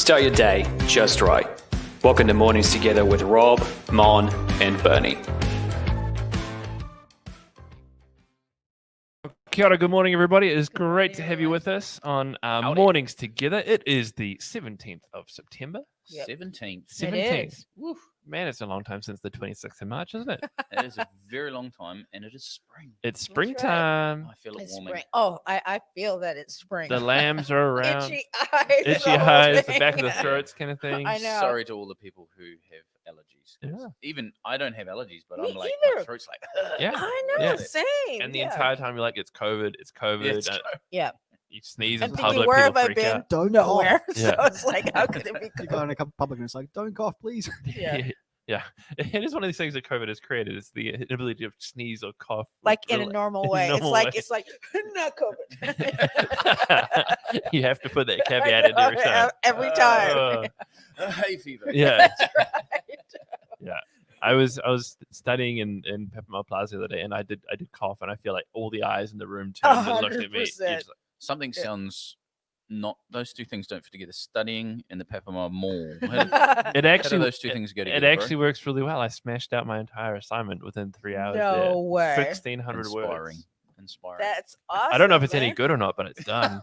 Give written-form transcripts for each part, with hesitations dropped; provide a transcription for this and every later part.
Start your day just right. Welcome to Mornings Together with Rob, Mon, and Bernie. Kia ora, good morning, everybody. It is great to have you with us on Mornings Together. It is the 17th of September. Yep. 17th. It is. Woof. Man, it's a long time since the 26th of March, isn't it? It is a very long time, and it is spring. It's right. springtime. I feel it It's warming. spring. Oh, I feel that it's spring. The lambs are around. Itchy eyes. Itchy the whole eyes, the thing. back of the throats kind of thing. I know. Sorry to all the people who have allergies. Yeah. Even I don't have allergies, but Me I'm like, either. my throat's like, Yeah. I know. Yeah. Same. And the yeah. entire time you're like, it's COVID, it's COVID. Yeah, it's Yeah. You sneeze in And public, thinking, where people have I freak been? out. Don't Nowhere. So Yeah. it's like, how could it be? You go in a couple public and it's like, don't cough, please. Yeah. Yeah. It is one of these things that COVID has created. It's the inability to sneeze or cough. Like in a really- normal in a way. normal way. It's like not COVID. You have to put that caveat in every time. Every time. hay fever. Yeah. That's right. Yeah. I was studying in Peppermint Plaza the other day, and I did cough, and I feel like all the eyes in the room turned and looked at me. 100%. It's like, Something Yeah. sounds not. Those two things don't fit together. Studying and the Peppermint Mall. How it how do actually those two things go it together? actually works really well. I smashed out my entire assignment within 3 hours. No there. way. 1,600 Inspiring. words. Inspiring. That's awesome. I don't know if it's any man. good or not, but it's done.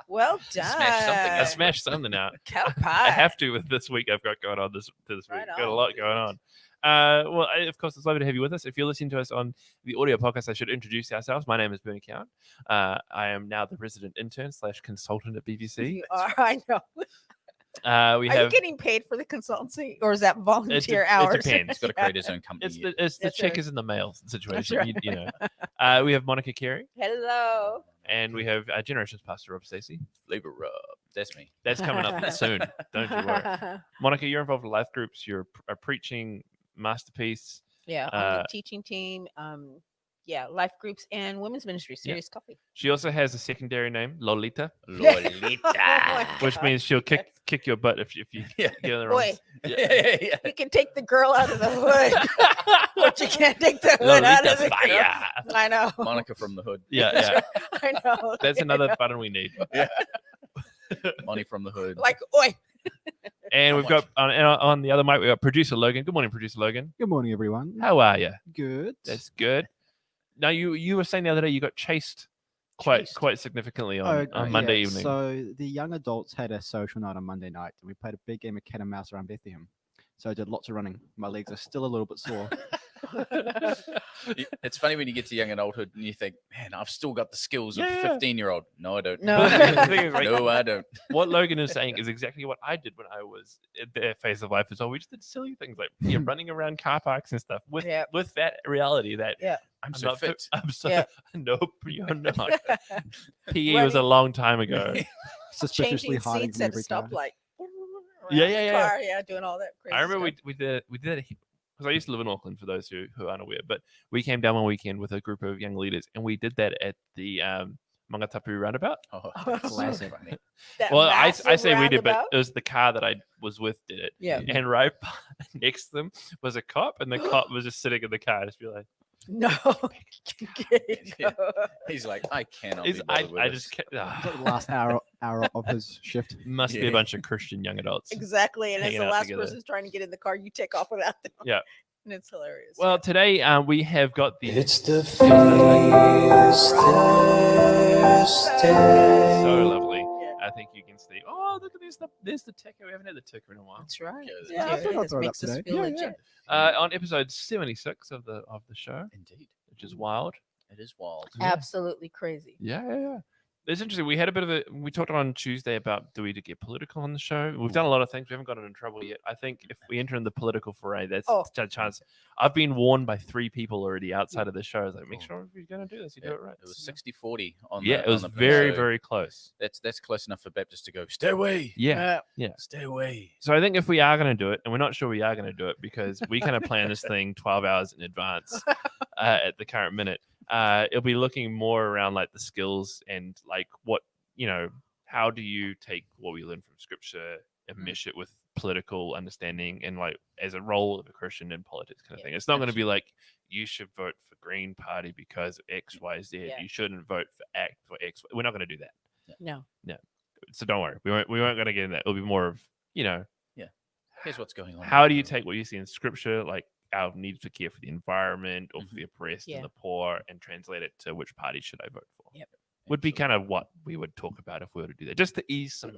Well done. Smash something I out. smashed something out. Cow I pie. have to with this week I've got going on this week. Right Got a on. lot going on. Of course, it's lovely to have you with us. If you're listening to us on the audio podcast, I should introduce ourselves. My name is Bernie Cowan. I am now the resident intern / consultant at BBC. You are, I know. We Are have you getting paid for the consultancy, or is that volunteer it hours? depends. He's got to create his own company. it's yet. the That's check right. is in the mail situation. right. You know. We have Monica Carey, Hello. and we have Generations Pastor Rob Stacey. Flavor rub. That's me. That's coming up soon. Don't you worry. Monica, you're involved in life groups. You're a preaching masterpiece. Yeah, on Uh, the teaching team. Yeah, life groups and women's ministry. Yeah. Serious Coffee. She also has a secondary name, Lolita, Lolita. Oh my which God. means she'll kick your butt if you Yeah. get on the wrong. Boy, yeah. you can take the girl out of the hood, but you can't take the hood out Lolita of the girl. fire. I know. Monica from the hood. Yeah. I know. That's another button we need. Money from the hood. Like, oi. And How we've got on the other mic, we got producer Logan. Good morning, producer Logan. Good morning, everyone. How are you? Good. That's good. Now you were saying the other day you got chased quite significantly on Monday yeah. evening. So the young adults had a social night on Monday night, and we played a big game of cat and mouse around Bethlehem. So I did lots of running. My legs are still a little bit sore. It's funny when you get to young adulthood and you think, man, I've still got the skills of a Yeah. 15-year-old. No, I don't. No. But the thing is, like, No, I don't. what Logan is saying is exactly what I did when I was at their phase of life as well. We just did silly things like running around car parks and stuff with Yep. with that reality that Yeah. I'm I'm so not fit. I'm so Yeah. nope, you're not. PE was a Running. long time ago. Suspiciously Changing hiding seats from at a every car. stoplight. Yeah, Around the yeah. car, yeah, doing all that crazy I remember stuff. we did it because I used to live in Auckland for those who aren't aware, but we came down one weekend with a group of young leaders and we did that at the Mangatapu roundabout. Oh, That's classic. so Funny. That Well, I massive say we did, but roundabout? it was the car that I was with did it. Yeah. And right next to them was a cop, and the cop was just sitting in the car, just be like, No. Yeah. He's like, I cannot. Is Be I, bothered with I this. just It was like the last hour of his shift. must be a Yeah. bunch of Christian young adults. Exactly. And as hanging the out last together. person's trying to get in the car, you take off without them. Yeah. And it's hilarious. Well, today we have got the It's the feast day. so lovely. Yeah. I think you can see. Oh, look at there's the ticker. We haven't had the ticker in a while. That's right. Yeah, I thought I'd it throw it up makes us today. feel Yeah, legit. On episode 76 of the show, Indeed. which is wild. It is wild. Yeah. Absolutely crazy. Yeah. It's interesting. We had a bit of we talked on Tuesday about do we get political on the show? We've done a lot of things. We haven't gotten in trouble yet. I think if we enter in the political foray, that's Oh. a chance. I've been warned by 3 people already outside of the show. I was like, make sure if you're going to do this, you do it right. It was 60-40 on Yeah, the, it was on the very, so very close. That's close enough for Baptists to go, stay away. Yeah. Stay away. So I think if we are going to do it, and we're not sure we are going to do it because we kind of plan this thing 12 hours in advance at the current minute, it'll be looking more around like the skills and like what, how do you take what we learn from scripture and mesh it with political understanding and like as a role of a Christian in politics kind of thing. It's not going to be like you should vote for Green Party because of X, Y, Z. Yeah. You shouldn't vote for X. We're not going to do that. No. So don't worry. We weren't going to get in that. It'll be more of you know, Here's what's going on. how do you take what you see in scripture, like our need to care for the environment or for the oppressed Yeah. and the poor, and translate it to which party should I vote for? Yep. Would be Absolutely. kind of what we would talk about if we were to do that, just to ease some.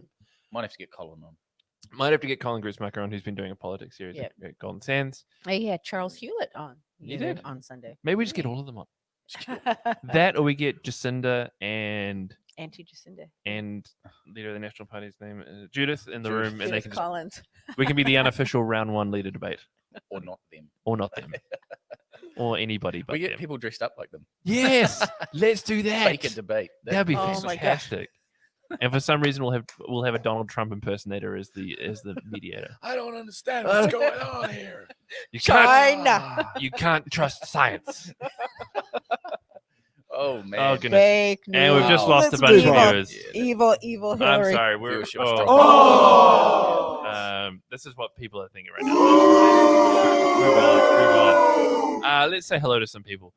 Might have to get Colin on. Might have to get Colin Grutzmacher on, who's been doing a politics series Yep. at Golden Sands. He had Charles Hewlett on. He did? on Sunday. Maybe we just get all of them on. That, or we get Jacinda and Anti-Jacinda. leader of the National Party's name, Judith, in the Judith. room, and they Judith can just, Collins. we can be the unofficial round one leader debate, Or not them. or not them, or anybody but we get them. people dressed up like them. Yes, let's do that. Fake a debate. That'd be Oh my gosh. fantastic. And for some reason, we'll have a Donald Trump impersonator as the mediator. I don't understand what's going on here. You can't, China. you can't trust science. Oh man. Oh goodness. Fake news. And we've just Wow. lost a Let's bunch of move on. viewers. Evil I'm Hillary. sorry. We're Viewership was oh. dropping. This is what people are thinking right now. Move on. Let's say hello to some people.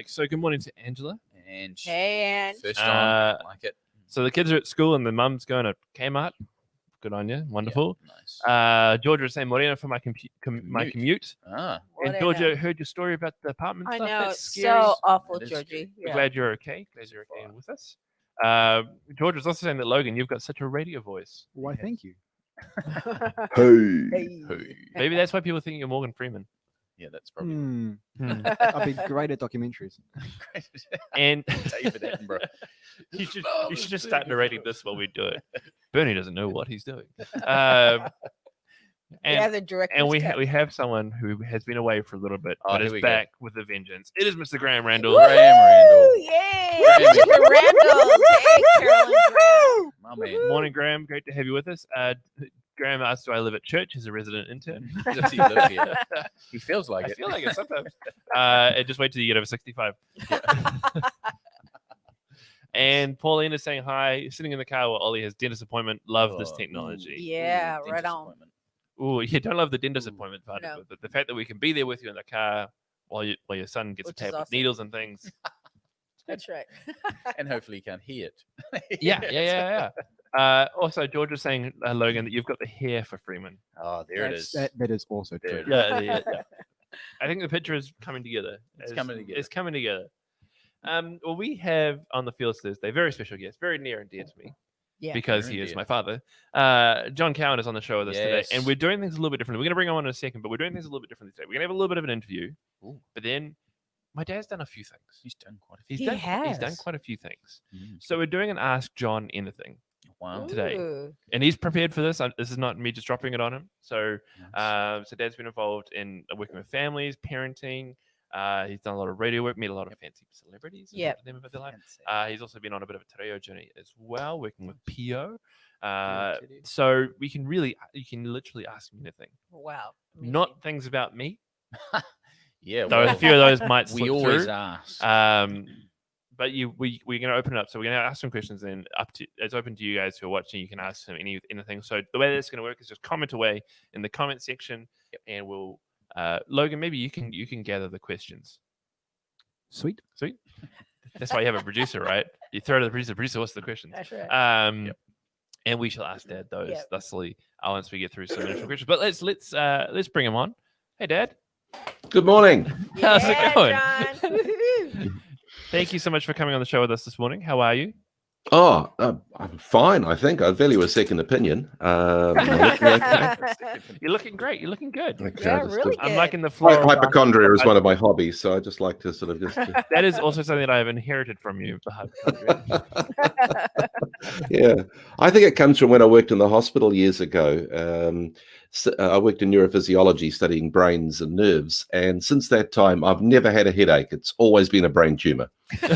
So good morning to Angela. And Hey, Ange. first on, like it. So the kids are at school and the mum's going to Kmart. Good on you. Wonderful. Nice. Georgia was saying Morena for my Commute. commute. Ah, And Whatever. Georgia heard your story about the apartment I stuff. know. That's It's scary. so awful, That is Georgie. scary. We're Yeah. glad you're okay. Glad you're okay and with us. George was also saying that, Logan, you've got such a radio voice. Why, thank you. Hey. Who? Maybe that's why people think you're Morgan Freeman. Yeah, that's probably Hmm. Hmm. I'd be great at documentaries. great. And David Attenborough. you should just start narrating this while we do it. Bernie doesn't know what he's doing. And, Yeah, the director's and we cut. we have someone who has been away for a little bit, Oh, but here is we go. back with a vengeance. It is Mr. Graham Randall. Graham Randall. Woo, yay! Graham. Mr. Randall. Hey, Carolyn Graham. My man. Morning, Graham. Great to have you with us. Graham asked, "Do I live at church as a resident intern?" Does he live here? He feels like I it. feel like it sometimes. And just wait till you get over 65. And Pauline is saying hi, sitting in the car while Ollie has dentist appointment. Love this Oh. technology. Yeah, Dentist right on. appointment. Ooh, yeah, don't love the dentist appointment part No. of it, but the fact that we can be there with you in the car while your son gets Which is tapped with awesome. needles and things. That's right. And hopefully you can hear it. Yeah. Also, George was saying, Logan, that you've got the hair for Freeman. Oh, there it is. That is also There true. it is. Yeah. I think the picture is coming together. It's coming together. It's coming together. Well, we have on the Fields Thursday a very special guest, very near and dear to me. Yeah. Because Very he is dear. my father. John Cowan is on the show with us today, and Yes. we're doing things a little bit differently. We're going to bring him on in a second, but we're doing things a little bit differently today. We're going to have a little bit of an interview, Ooh. but then my dad's done a few things. He's done quite a few. He's He done has. quite a few things. Mm. So we're doing an Ask John Anything, Wow. today. Ooh. and he's prepared for this. This is not me just dropping it on him. So, Nice. so Dad's been involved in working with families, parenting. He's done a lot of radio work, met a lot of fancy celebrities. and Yep. talked to them about their life. Fancy. He's also been on a bit of a Tereo journey as well, working with Pio. Teddy. So you can literally ask me anything. Wow. Not things about me. Yeah. Though a well, few of those might slip we always through. ask. But we're going to open it up. So we're going to ask some questions, and it's open to you guys who are watching. You can ask him anything. So the way that's going to work is just comment away in the comment section, and we'll Logan, maybe you can gather the questions. Sweet. That's why you have a producer, right? You throw to the producer. Producer, what's the question? That's right. And we shall ask Dad those Yep. thusly once we get through some initial questions. But let's bring him on. Hey, Dad. Good morning. How's it going? John. Woohoo. Thank you so much for coming on the show with us this morning. How are you? Oh, I'm fine. I think I value a second opinion. I'm looking okay. You're looking great. You're looking good. Okay, Yeah, just, really I'm good. liking the flow. hypochondria is one of my hobbies, so I just like to sort of just. That is also something that I have inherited from you. the hypochondria. Yeah, I think it comes from when I worked in the hospital years ago. I worked in neurophysiology, studying brains and nerves, and since that time, I've never had a headache. It's always been a brain tumor. Oh,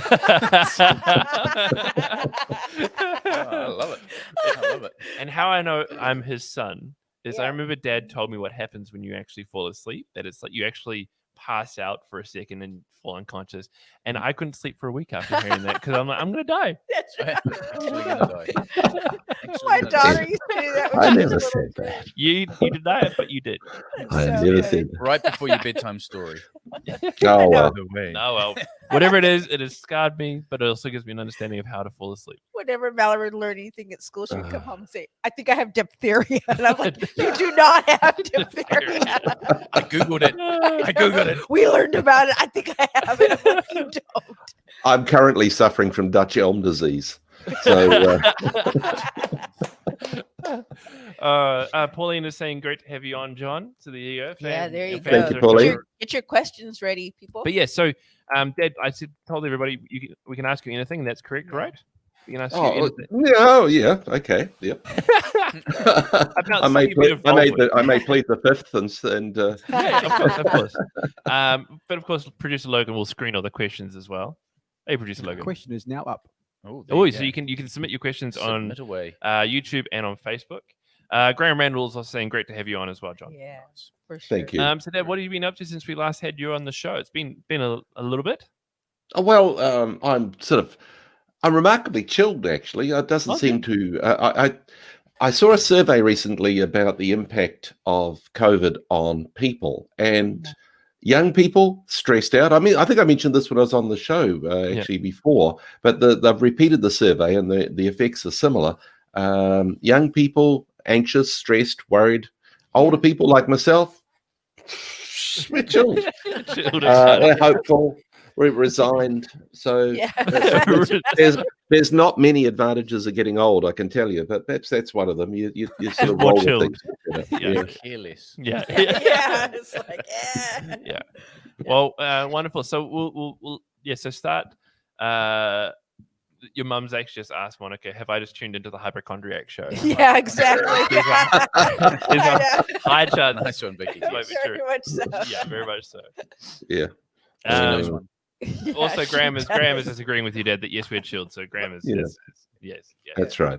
I love it. I love it. And how I know I'm his son is I Yeah. remember Dad told me what happens when you actually fall asleep. That it's like you actually pass out for a second and fall unconscious. And I couldn't sleep for a week after hearing that because I'm like, I'm gonna die. That's right. Actually gonna die. Actually My gonna daughter die. used to do that. When I she was never a little said kid. that. You deny it, but you did. That's I so never good. said that. Right before your bedtime story. Oh, well. Either way. Oh well, whatever it has scarred me, but it also gives me an understanding of how to fall asleep. Whenever Mallory learned anything at school, she would come home and say, "I think I have diphtheria," and I'm like, "You do not have diphtheria." I googled it. I googled it. We learned about it. I think I have it. I'm like, you don't. I'm currently suffering from Dutch elm disease. So, Pauline is saying, "Great to have you on, John." So there you go. Yeah, there you go. Thank you, Pauline. Get your questions ready, people. But yeah, so Dad, told everybody we can ask you anything. And that's correct, right? We can ask you anything. yeah, okay, yep. About I may something a bit plead, of I may plead the fifth, and yeah, of course. But of course, producer Logan will screen all the questions as well. Hey, producer The Logan. question is now up. Oh, Oh, so you can submit your questions on Submit away. YouTube and on Facebook. Graham Randall is also saying, "Great to have you on as well, John." Yeah, for sure. thank you. So Dad, what have you been up to since we last had you on the show? It's been a little bit. Oh, well, I'm remarkably chilled, actually. It doesn't Okay. seem to. I saw a survey recently about the impact of COVID on people, and young people stressed out. I mean, I think I mentioned this when I was on the show actually before, but they've repeated the survey, and the effects are similar. Young people anxious, stressed, worried. Older people like myself, we're chilled. We're hopeful. We're resigned. So Yeah. there's not many advantages of getting old, I can tell you, but perhaps that's one of them. You sort of More roll with chilled. things. Yeah. Careless. Yeah. Yeah, it's like, Yeah. Well, wonderful. So we'll so start. Your mum's actually just asked Monica, "Have I just tuned into the hypochondriac show?" yeah, exactly. There's I know. High chance. Nice one, Vicky. Might be Very true. much so. Yeah, very much so. Yeah. She knows one. Yeah, Also, she Graham is does. disagreeing with you, Dad, that yes, we're chilled. So Graham is Yeah. yes. That's right.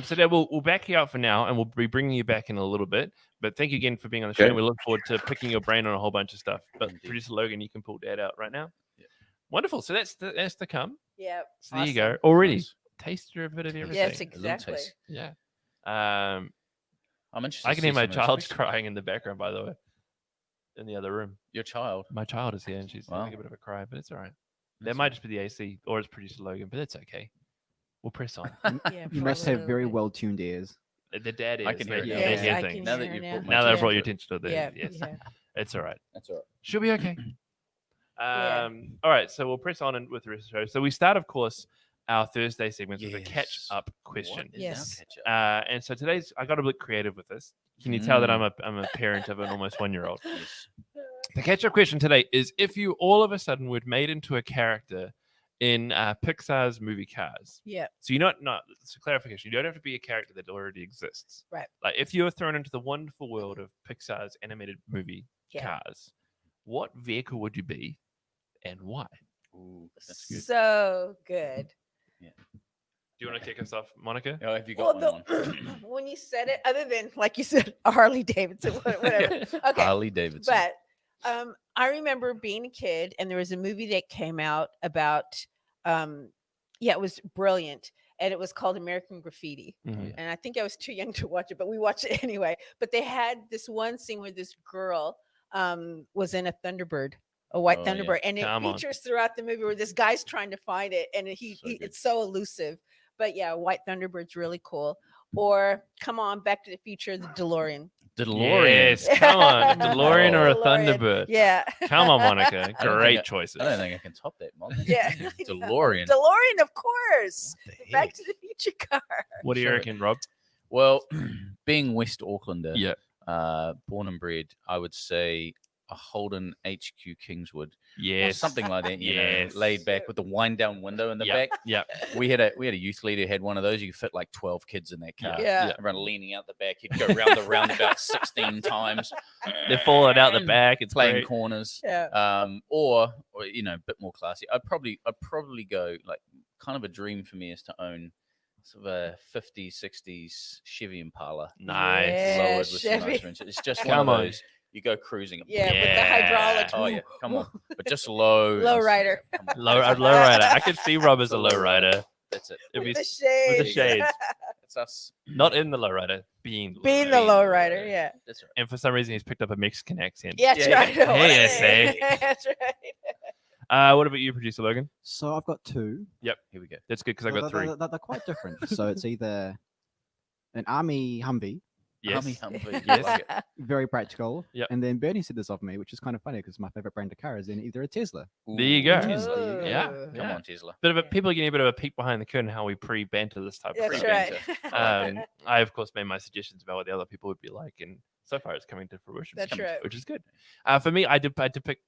So Dad, we'll back you out for now, and we'll be bringing you back in a little bit. But thank you again for being on the show. Okay. And we look forward to picking your brain on a whole bunch of stuff. But producer Logan, you can pull Dad out right now. Yeah. Wonderful. So that's to come. Yeah. So there you go. Already tasted a bit of everything. Yes, A little exactly. taste. Yeah. I'm interested. I to can see hear my some of those child's questions. crying in the background, by the way, in the other room. Your child. My child is here, and she's having a bit of a cry, but it's all right. That might just be the AC, or it's producer Logan, but it's okay. We'll press on. Yeah, You for must a have little very bit. well tuned ears. The dad is. I can hear it they now. hear Yes, I things. can Now that hear you've now. brought my Now that I attention brought your to it. attention to it, Yeah, yes, yeah. it's all right. That's all right. She'll be okay. Yeah. All right, so we'll press on with the rest of the show. So we start, of course, our Thursday segments with a Yes. catch-up question. What is Yes. our catch-up? And so today's, I got a bit creative with this. Can you tell that Mm. I'm a parent of an almost 1-year-old? Yes. The catch-up question today is: if you all of a sudden were made into a character in Pixar's movie Cars. Yeah. So you're not. It's a clarification. You don't have to be a character that already exists. Right. Like if you were thrown into the wonderful world of Pixar's animated movie Yeah. Cars, what vehicle would you be, and why? Ooh, that's good. So good. Do you want to kick us off, Monica? Oh, have you got Well, one? when you said it, other than like you said, a Harley Davidson, whatever. Okay. Harley Davidson. But I remember being a kid, and there was a movie that came out about, it was brilliant, and it was called American Graffiti. Mhm. And I think I was too young to watch it, but we watched it anyway. But they had this one scene where this girl was in a Thunderbird, a white Oh, yeah. Thunderbird, and it Come on. features throughout the movie where this guy's trying to find it, and it's so elusive. But yeah, white Thunderbird's really cool. Or come on, Back to the Future, the DeLorean. DeLorean. Yes, come on, a DeLorean or a DeLorean. Thunderbird. Yeah. Come on, Monica. I don't think Great I- choices. I don't think I can top that, Mom. Yeah. DeLorean. DeLorean, of course. What the Back heck? to the Future car. What do you Sure. reckon, Rob? Well, being West Aucklander, Yeah. born and bred, I would say a Holden HQ Kingswood, or Yes. something like that. You Yes. know, laid back with the wind down window in the Yep. back. Yeah. We had a youth leader who had one of those. You could fit like 12 kids in that car. Yeah. Everyone leaning out the back. He'd go round the roundabout 16 times. They're falling out the back. It's playing great. corners. Yeah. Or you know, a bit more classy. I'd probably go like kind of a dream for me is to own sort of a 50s, 60s Chevy Impala. Nice. Yeah, Lowered with some Chevy. nice wrenches. It's just Come one of on. those. You go cruising. Yeah, with the Yeah. hydraulics. Oh yeah, come on. But just low. and Low slow. rider. Come on. Low rider. I could see Rob as a low rider. That's it. It'd be With the shades. shades. It's us. Not in the lowrider, being the Being lowrider. the lowrider, yeah. That's right. And for some reason, he's picked up a Mexican accent. Yeah, that's Yeah, right. yeah. What is Hey, it? That's right. What about you, producer Logan? So I've got two. Here we go. That's good because I got 3. They're quite different. So it's either an army Humvee, Yes. Humvee. Yes. Like it. very practical. Yep. And then Bernie said this of me, which is kind of funny because my favorite brand of car is in either a Tesla. There you go. Tesla. Yeah. Come Yeah. on, Tesla. Bit of a, people are getting a bit of a peek behind the curtain how we pre-banter this type of That's stuff. right. I of course made my suggestions about what the other people would be like, and so far it's coming to fruition. That's which is- right. which is good. For me, I did pick.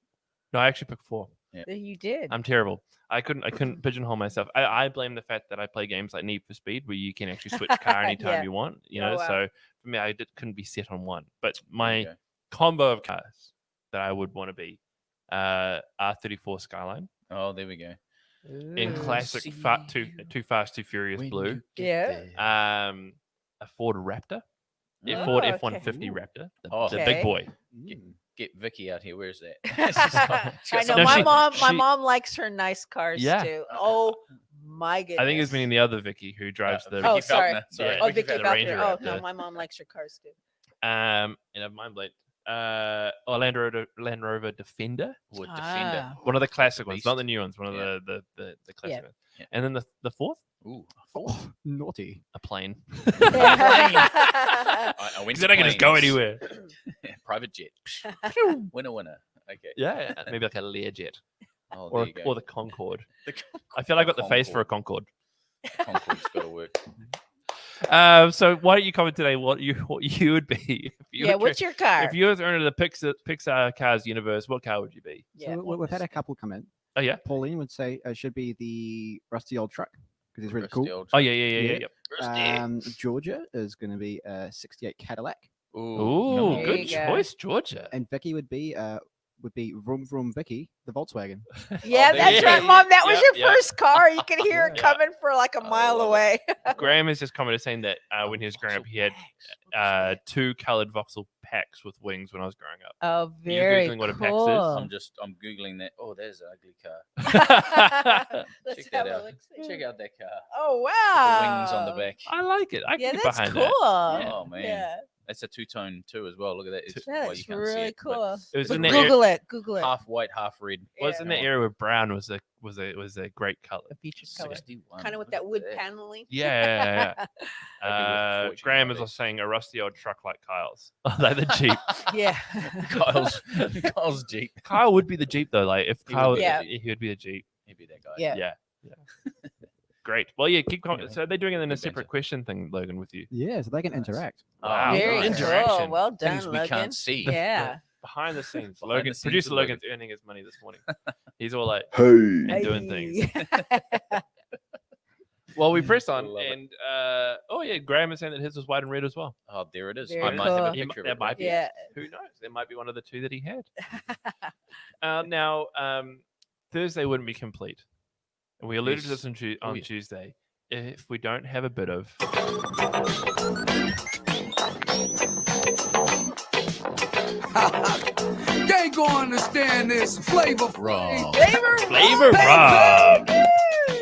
No, I actually picked 4. You did. I'm terrible. I couldn't pigeonhole myself. I blame the fact that I play games like Need for Speed, where you can actually switch car anytime Yeah. you want. You Oh, know, wow. so for me, couldn't be set on one. But There you my go. combo of cars that I would want to be R34 Skyline Oh, there we go. in Ooh. classic Too Fast, Too Furious When blue. you get Yeah. there. A Ford Raptor, a Oh, Ford okay. F-150 Raptor, Oh. the big Okay. boy. Get Vicky out here. Where's that? I know No, my she- mom. My she- mom likes her nice cars Yeah. too. Oh my goodness. I think it's meaning the other Vicky who drives the. Oh, Vicky sorry. Falconer. Sorry. Yeah. Oh, Vicky Vicky Falconer Falconer. Ranger Oh no, Raptor. my mom likes her cars too. And a mind blade. Land Rover Defender, Or Defender. Ah. one of the classic ones, not Beast. the new ones. One of Yeah. the classic Yeah. ones. Yeah. And then the fourth, Ooh. Oh, naughty. a plane. Yeah. I went Then to I can just go planes. anywhere. Private jet. Winner. Okay. Yeah, maybe like a Learjet Oh, or there you go. or the Concorde. The I feel like I got the face for a Concorde. Concorde's got to work. So why don't you comment today? What you would be if you Yeah, were what's your car? if you were thrown into the Pixar Cars universe? What car would you be? Yeah. So we've had a couple come in. Oh yeah. Pauline would say it should be the rusty old truck because it's really Rusty cool. old Oh truck. yeah. Georgia is going to be a '68 Cadillac, Ooh, There good you go. choice, Georgia. and Vicky would be Vroom Vroom Vicky, the Volkswagen. Yeah, Oh, that's there right, you Mom. That was Yep, your yep. first car. You could hear it Yeah. coming for like a I mile love it. away. Graham has just commented saying that when he was growing up, he had 2 colored Vauxhall packs with wings when I was growing up. Oh, You're very Googling what a Pax is? cool. I'm googling that. Oh, there's an ugly car. Let's Check that have a out. look-see. Check out that car. Oh With wow! the wings on the back. I like it. I Yeah, can get that's behind cool. that. Oh man, Yeah, that's a two-tone too as well. Look at that. It's, well, that's you can't see really it, but cool. It was Look, in the Google it. Google it. half white, half red. Well, it's in the Yeah. era where brown was a great color. A feature color. 61. Kind of with Look that at wood paneling. Yeah. That'd be worth a fortune Graham is nowadays. also saying a rusty old truck like Kyle's. like the Jeep. Yeah. Kyle's Jeep. Kyle would be the Jeep though. Like if He would Kyle, be the yeah, Jeep. he would be the Jeep. He'd be that guy. Yeah. Yeah. Great. Well, yeah. Keep commenting. Yeah. So they're doing it in a Good separate banter. question thing, Logan, with you. Yeah, so they can Nice. interact. Wow. Very nice. cool. Interaction. Well done, Things we Logan. can't see. Yeah. Behind the scenes, Behind Logan, the scenes producer with Logan. Logan's earning his money this morning. He's all like, Hey. and doing things. Well, we press on, Love it. and oh yeah, Graham is saying that his was white and red as well. Oh, there it is. Very I might have a cool. He picture that of it. might be. Yeah. Who knows? There might be one of the 2 that he had. Now, Thursday wouldn't be complete. And we alluded to Yes. this on, Oh, yeah. Tuesday. If we don't have a bit of You ain't gonna understand this flavor. Rob. Flavor Rob.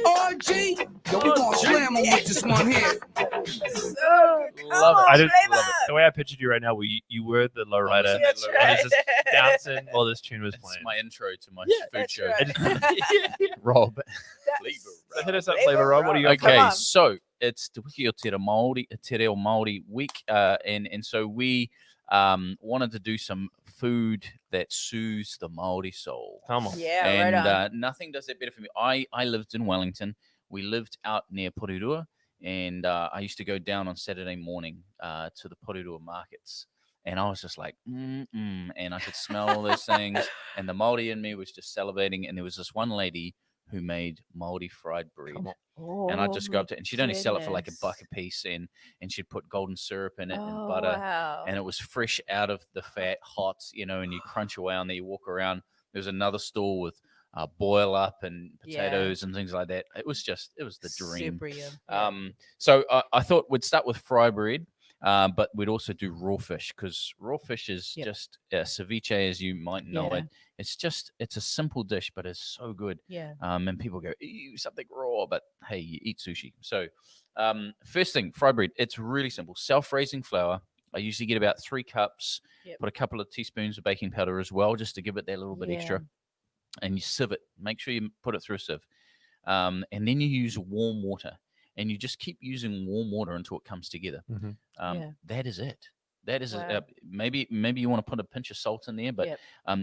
RG, yo, we gonna slam on with this one here. Love it. I didn't Flavor. love it. The way I pictured you right now, where you were the lowrider, That's and right. he's just bouncing while this tune was It's playing. my intro to my Yeah, food that's show. right. Rob. So hit us up, Flavor Rob. What do you got? Come Okay, on. so it's Te Wiki o Te Reo Māori week, and so we wanted to do some food that soothes the Māori soul. Come on. Yeah, and right on. nothing does that better for me. I lived in Wellington. We lived out near Porirua, and I used to go down on Saturday morning to the Porirua markets. And I was just like, and I could smell all those things. And the Māori in me was just salivating. And there was this one lady who made Māori fried bread. Come on. And I'd just go Oh, up to, and she'd only sell it for like $1 goodness. a piece, and she'd put golden syrup in it and Oh, butter, wow. and it was fresh out of the fat, hot, and you crunch away on there, you walk around. There was another stall with boil up and Yeah. potatoes and things like that. It was the dream. Super yum. Yeah. So I thought we'd start with fry bread. But we'd also do raw fish because raw fish is just ceviche, as you might know it. It's a simple dish, but it's so good. Yeah. And people go, ew, something raw, but hey, you eat sushi. So first thing, fry bread. It's really simple. Self-raising flour. I usually get about 3 cups. Put a couple of teaspoons of baking powder as well, just to give it that little bit extra. And you sieve it. Make sure you put it through a sieve. And then you use warm water. And you just keep using warm water until it comes together. That is it. That is maybe you want to put a pinch of salt in there, but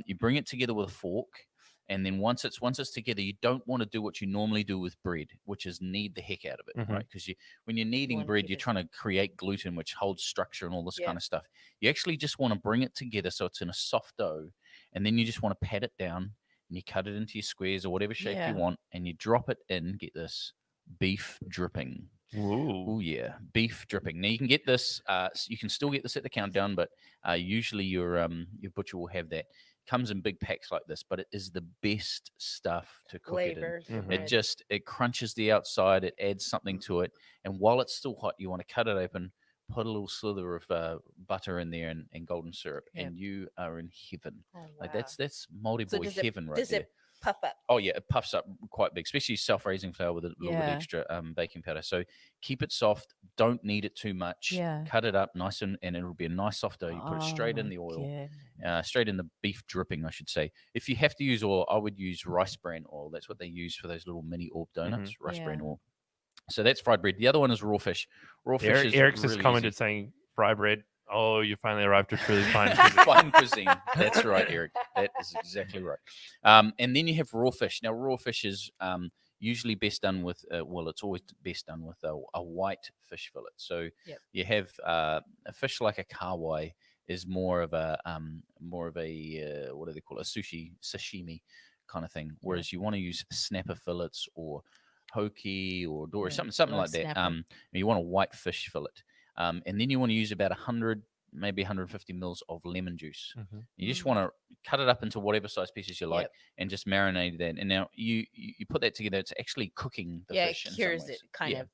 you bring it together with a fork. And then once it's together, you don't want to do what you normally do with bread, which is knead the heck out of it, right? Because when you're kneading bread, you're trying to create gluten, which holds structure and all this kind of stuff. You actually just want to bring it together so it's in a soft dough, and then you just want to pat it down, and you cut it into your squares or whatever shape you want, and you drop it in. Get this beef dripping. Oh yeah, beef dripping. Now you can get this. You can still get this at the Countdown, but usually your butcher will have that. Comes in big packs like this, but it is the best stuff to cook it in. It crunches the outside, it adds something to it, and while it's still hot, you want to cut it open, put a little slither of butter in there and golden syrup, and you are in heaven. Like that's moldy boy heaven right there. Does it puff up? Oh yeah, it puffs up quite big, especially self-raising flour with a little bit extra baking powder. So keep it soft. Don't knead it too much. Cut it up nice and it'll be a nice soft dough. You put it straight in the oil, straight in the beef dripping, I should say. If you have to use oil, I would use rice bran oil. That's what they use for those little mini orb donuts. Rice bran oil. So that's fried bread. The other one is raw fish. Raw fish is Eric's really just commented easy. saying fry bread. Oh, you finally arrived at truly fine cuisine. Fine cuisine. That's right, Eric. That is exactly right. And then you have raw fish. Now, raw fish is usually best done with, it's always best done with a white fish fillet. So you have a fish like a kawai is more of a what do they call it? A sashimi kind of thing. Whereas you want to use snapper fillets or hoki or dory, something like that. You want a white fish fillet. And then you want to use about 100, maybe 150 mils of lemon juice. You just want to cut it up into whatever size pieces you like and just marinate that. And now you put that together. It's actually cooking the fish. It cures it kind of.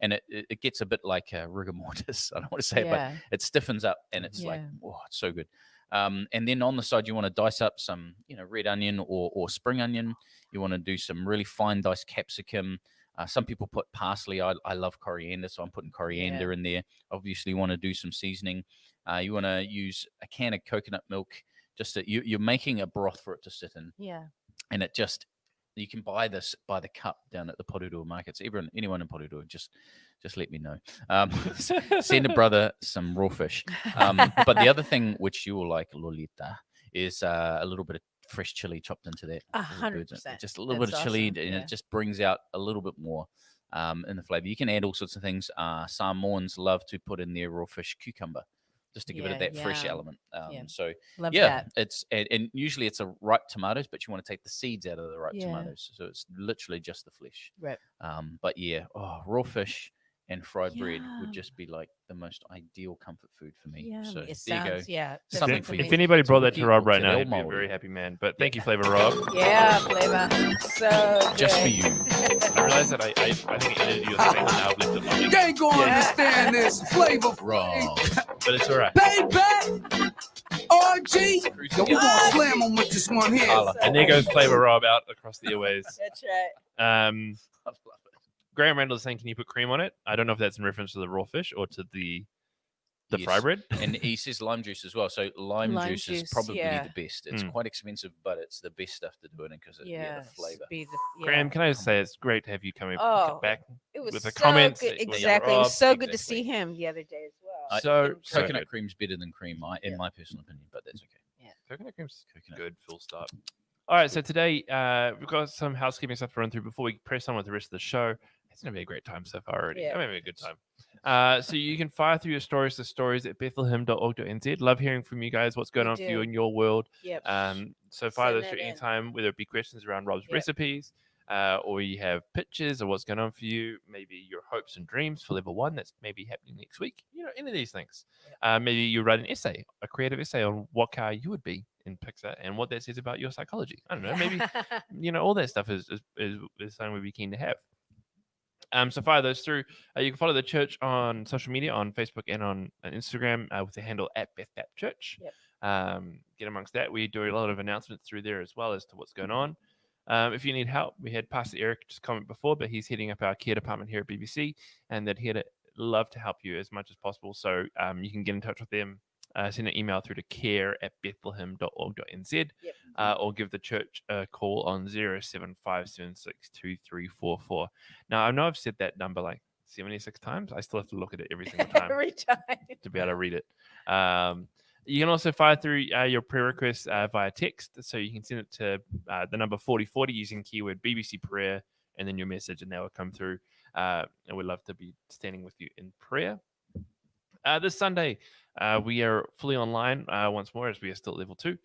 And it gets a bit like rigor mortis. I don't want to say it, but it stiffens up and it's like, oh, it's so good. And then on the side, you want to dice up some, red onion or spring onion. You want to do some really fine diced capsicum. Some people put parsley. I love coriander, so I'm putting coriander in there. Obviously, you want to do some seasoning. You want to use a can of coconut milk. You're making a broth for it to sit in. And it you can buy this by the cup down at the Porirua markets. Anyone in Porirua, just let me know. Send a brother some raw fish. But the other thing which you will like, Lolita, is a little bit of fresh chili chopped into that. 100%. Just a little bit of chili, and it just brings out a little bit more in the flavor. You can add all sorts of things. Samoans love to put in their raw fish cucumber, just to give it that fresh element. So love that. It's and usually it's a ripe tomatoes, but you want to take the seeds out of the ripe tomatoes, so it's literally just the flesh. Right. But raw fish and fried bread would just be like the most ideal comfort food for me. So there you go. Something for you. If anybody brought that to Rob right now, Today he'd be a moldy. very happy man. But thank you, Flavor Rob. Yeah, Flavor. So Just for good. you. I realized that I think I edited you a thing now. I've lifted You my ain't gonna understand this flavor, Raw. but it's all right. baby. RG, yo, we gonna slam them with this one here. And there goes Flavor Rob out across the airways. That's right. Graham Randall is saying, can you put cream on it? I don't know if that's in reference to the raw fish or to the fry bread. And he says lime juice as well. So lime juice is probably yeah. the best. It's quite expensive, but it's the best stuff to do it in because of the flavor. Graham, can I just say it's great to have you coming back It was with the so comments. good. with Exactly. It was Rob. so good to see him the other day as well. So Coconut good. cream's better than cream, in my personal opinion, but that's okay. Coconut cream's Coconut. good, full stop. All right, so today we've got some housekeeping stuff to run through before we press on with the rest of the show. It's going to be a great time so far already. I'm having a good time. So you can fire through your stories to stories at bethlehem.org.nz. Love hearing from you guys, what's going on for you in your world. So fire those through anytime, whether it be questions around Rob's recipes, or you have pictures of what's going on for you, maybe your hopes and dreams for level 1 that's maybe happening next week, any of these things. Maybe you write an essay, a creative essay on what car you would be in Pixar and what that says about your psychology. I don't know, maybe all that stuff is something we'd be keen to have. So fire those through. You can follow the church on social media, on Facebook and on Instagram with the handle @BethBapChurch. Yep. Get amongst that. We do a lot of announcements through there as well as to what's going on. If you need help, we had Pastor Eric just comment before, but he's heading up our care department here at BBC, and that he'd love to help you as much as possible. So you can get in touch with them. Send an email through to care@bethlehem.org.nz or give the church a call on 0757623344. Now, I know I've said that number like 76 times. I still have to look at it every single time Every time. to be able to read it. You can also fire through your prayer requests via text. So you can send it to the number 4040 using keyword BBC prayer and then your message, and that will come through. And we'd love to be standing with you in prayer. This Sunday, we are fully online once more, as we are still at level 2.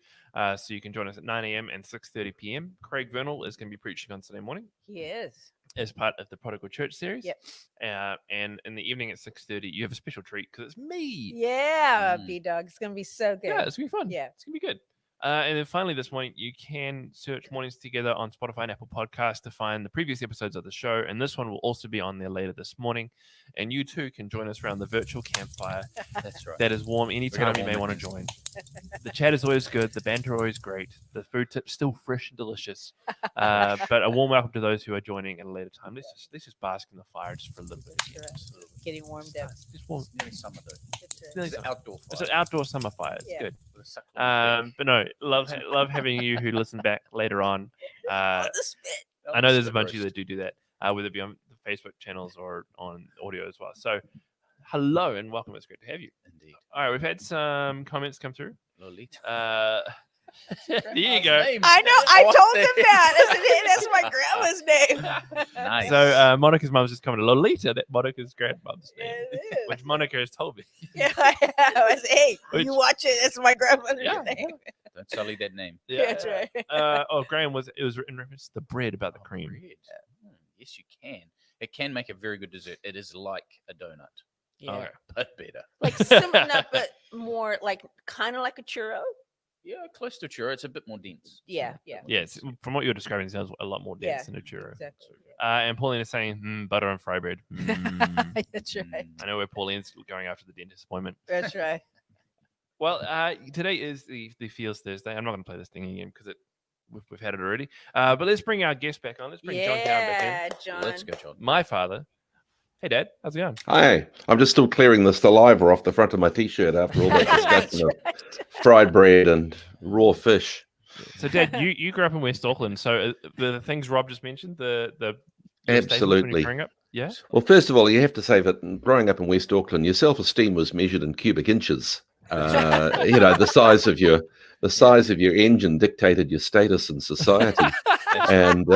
So you can join us at 9 a.m. and 6:30 p.m. Craig Vernal is going to be preaching on Sunday morning He is. as part of the Prodigal Church series. Yep. And in the evening at 6:30, you have a special treat because it's me. Yeah, B-Dog. It's going to be so good. Yeah, it's going to be fun. Yeah. It's going to be good. And then finally this morning, you can search Mornings Together on Spotify and Apple Podcasts to find the previous episodes of the show. And this one will also be on there later this morning. And you too can join us around the virtual campfire. That's right. That is warm anytime you may want to join. The chat is always good. The banter always great. The food tips still fresh and delicious. But a warm welcome to those who are joining at a later time. Let's just bask in the fire just for a little bit. That's right. Getting warmed up. Just warm. It's nearly summer though. That's right. Nearly It's an summer. outdoor It's fire. an outdoor summer fire. It's Yeah. good. With a succulent But no, love having you who listen back later on. On the spit. fish. I know there's a Spit bunch of you roast. that do that, whether it be on the Facebook channels or on audio as well. So, hello and welcome. It's great to have you. Indeed. All right, we've had some comments come through. Lolita. There you go. I know. I told him that. I said, hey, that's my grandma's name. Nice. So, Monica's mum's just commented, Lolita, that Monica's grandmother's Yeah, name, it is. which Monica has told me. Yeah, I said, hey, Which- you watch it. It's my grandmother's Yeah. name. Don't sully that name. Yeah, that's right. Graham it was in reference to the bread about the cream. Bread. Yes, you can. It can make a very good dessert. It is like a donut, Yeah. Okay. but better. Like similar, but more like kind of like a churro. Yeah, close to churro. It's a bit more dense. Yeah, yeah. Yes, from what you're describing, it sounds a lot more dense Yeah, than a churro. Exactly. And Pauline is saying, butter and fry bread. Mm. That's right. I know where Pauline's going after the dentist appointment. That's right. Well, today is the Feels Thursday. I'm not going to play this thing again because we've had it already. But let's bring our guest back on. Let's bring John Cowan back in. Yeah, John. Let's go, John. My father. Hey, Dad. How's it going? Hi, I'm just still clearing the saliva off the front of my t-shirt after all that That's discussion of right. fried bread and raw fish. So, Dad, you grew up in West Auckland. So the things Rob just mentioned, the your statements when you were Absolutely. growing up, yeah. Well, first of all, you have to say that growing up in West Auckland, your self-esteem was measured in cubic inches. The size of your engine dictated your status in society. And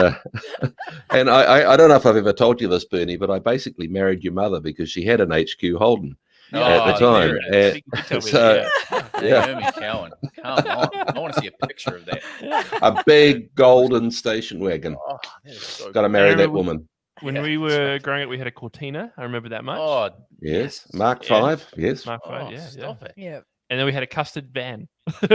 I don't know if I've ever told you this, Bernie, but I basically married your mother because she had an HQ Holden at the Oh, time. there it You can tell me so- that, Naomi Cowan. Come on. I want to see a picture of that. A big golden station wagon. Oh, that is so Got to cool. marry that remember woman. When Yeah, we that's were right. growing up, we had a Cortina. I remember that much. Oh, Yes, Mark Yeah. V. Yes. Mark oh, V, yeah. stop it. Yeah. And then we had a custard van. Look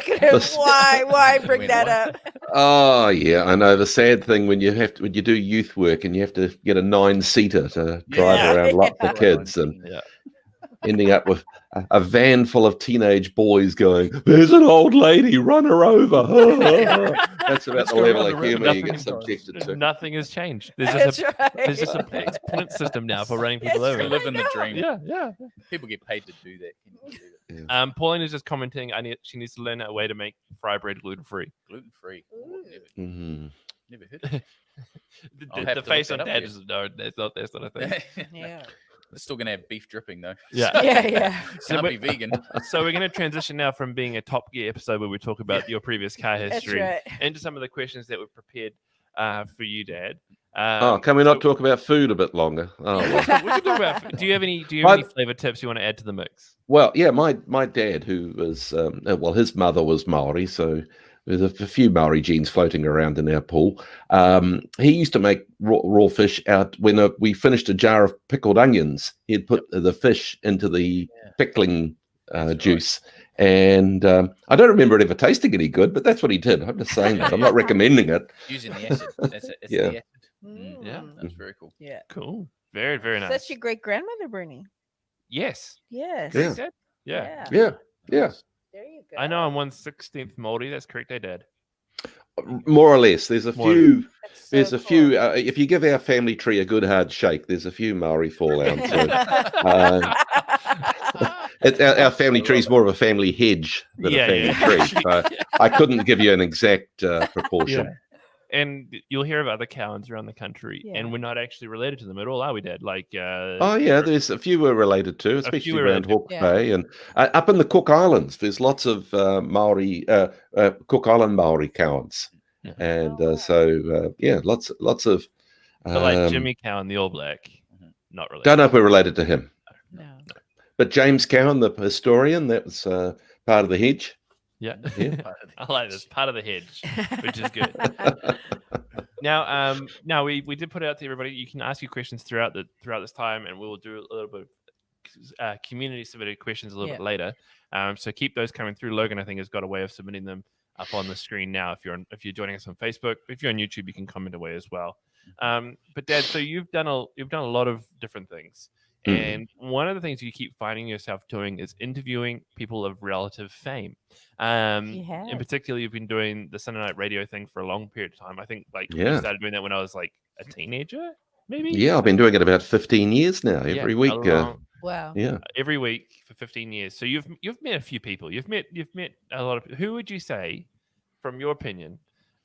at him. The- Why bring Wait, that what? up? Oh yeah, I know. The sad thing when you do youth work and you have to get a 9-seater to drive Yeah, around lot yeah. for kids, and Yeah. ending up with a van full of teenage boys going, "There's an old lady, run her over." That's about Let's the go level around of the room. humour you Nothing- get subjected to. Nothing has changed. There's That's just right. there's just a point system now for running people That's over. We live in the know. dream. Yeah. People get paid to do that. Can you believe it? Pauline is just commenting. She needs to learn a way to make fry bread gluten free. Gluten free. Ooh. Mhm. Never heard of it. I'll The have to face look on that Dad up is no. That's not a thing. Yeah. It's still gonna have beef dripping though. Yeah. Yeah. Can't we- be vegan. So we're going to transition now from being a Top Gear episode where we talk about your previous car That's history right. into some of the questions that were prepared for you, Dad. Can we not talk about food a bit longer? Oh, well. We can talk about. Do you have any flavor tips you want to add to the mix? Well, yeah, my dad, who was his mother was Maori, so there's a few Maori genes floating around in our pool. He used to make raw fish out when we finished a jar of pickled onions. He'd put the fish into the pickling juice, and I don't remember it ever tasting any good, but that's what he did. I'm just saying that. I'm not recommending it. Using the acid. That's it. It's Yeah. the acid. Yeah. That's very cool. Yeah. Cool. Very, very So nice. that's your great grandmother, Bernie. Yes. Yes. Yeah. Dad? Yeah. Yeah. Yeah. There you go. I know I'm 1/16 Māori. That's correct, Dad. More or less. There's a More or few. That's so There's a cool. few. If you give our family tree a good hard shake, there's a few Maori fall out. So our family tree is more of a family hedge than Yeah, a family yeah. tree. So I couldn't give you an exact proportion. Yeah. And you'll hear about the Cowans around the country, Yeah. and we're not actually related to them at all, are we, Dad? Like, Oh yeah, there's a few we're related to, especially we're around related. Hawke's Yeah. Bay and up in the Cook Islands. There's lots of Maori, Cook Island Maori Cowans, Yeah. and Oh, wow. so yeah, lots of. So like Jimmy Cowan, the All Black, not related. Don't know if we're related to him, No. but James Cowan, the historian, that was part of the hedge. Yeah. Yeah. I like this, part of the hedge, which is good. Now we did put it out to everybody. You can ask your questions throughout this time, and we will do a little bit of community submitted questions a little bit later. So keep those coming through. Logan, I think, has got a way of submitting them up on the screen now. If you're joining us on Facebook, if you're on YouTube, you can comment away as well. But Dad, so you've done a lot of different things. And one of the things you keep finding yourself doing is interviewing people of relative fame. In particular, you've been doing the Sunday night radio thing for a long period of time. I think you started doing that when I was like a teenager, maybe. Yeah, I've been doing it about 15 years now. Every week. Wow. Yeah. Every week for 15 years. So you've met a few people. You've met a lot of people. Who would you say, from your opinion?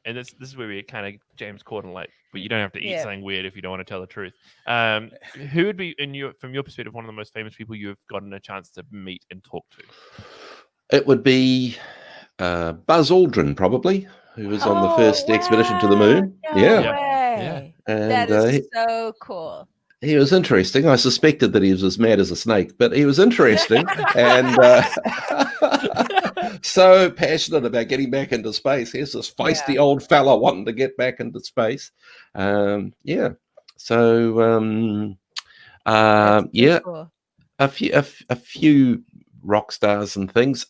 And this is where we kind of James Corden, like, but you don't have to eat something weird if you don't want to tell the truth. Who would be from your perspective, one of the most famous people you've gotten a chance to meet and talk to? It would be Buzz Aldrin, probably, who was on the first expedition to the moon. No way. And That is so cool. he was interesting. I suspected that he was as mad as a snake, but he was interesting and so passionate about getting back into space. Here's this feisty old fella wanting to get back into space. So Cool. a few rock stars and things.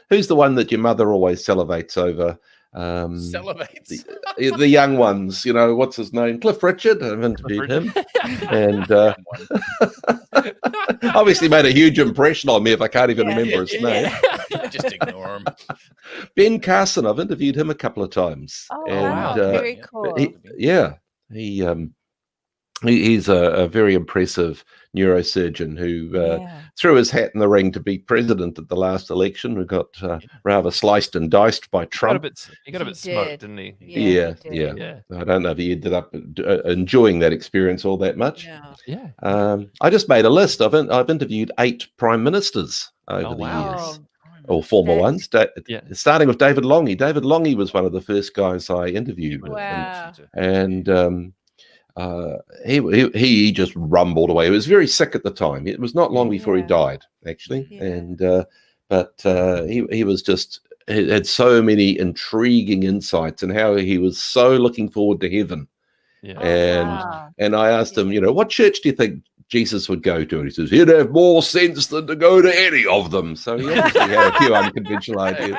Who's the one that your mother always salivates over? Celebrates. The young ones, what's his name? Cliff Richard. I've interviewed him, and obviously made a huge impression on me. If I can't even remember his name, Just ignore him. Ben Carson. I've interviewed him a couple of times. Oh, and, wow. Very cool. He's a very impressive neurosurgeon who threw his hat in the ring to be president at the last election. Who got rather sliced and diced by Trump. He got a bit smoked, didn't he? Yeah. I don't know if he ended up enjoying that experience all that much. I just made a list. I've interviewed 8 prime ministers over the years. Or former ones, starting with David Longy. David Longy was one of the first guys I interviewed. Wow. And he just rumbled away. He was very sick at the time. It was not long before he died, actually. And but he was just had so many intriguing insights and how he was so looking forward to heaven. And I asked him, what church do you think Jesus would go to? And he says he'd have more sense than to go to any of them. So he obviously had a few unconventional ideas.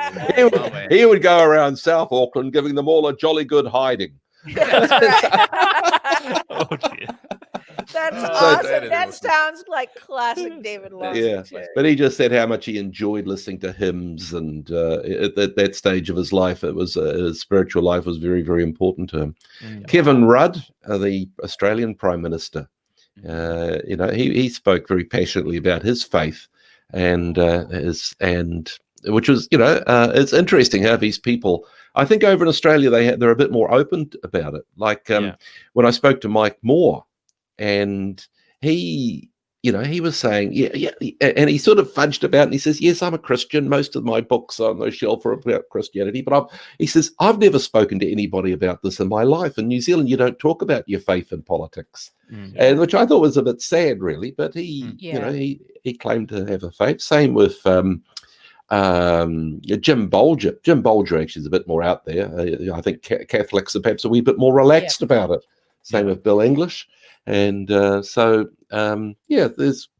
He would go around South Auckland giving them all a jolly good hiding. That's right. Oh, dear. That's awesome. That sounds like classic David Long. But he just said how much he enjoyed listening to hymns, and at that stage of his life, his spiritual life was very, very important to him. Kevin Rudd, the Australian Prime Minister, he spoke very passionately about his faith, and which was, it's interesting how these people. I think over in Australia they're a bit more open about it. Like when I spoke to Mike Moore, and he was saying, and he sort of fudged about, and he says, yes, I'm a Christian. Most of my books are on the shelf are about Christianity, but he says, I've never spoken to anybody about this in my life. In New Zealand, you don't talk about your faith in politics, and which I thought was a bit sad, really. But he claimed to have a faith. Same with Jim Bolger. Jim Bolger actually is a bit more out there. I think Catholics are perhaps a wee bit more relaxed about it. Same with Bill English. And there's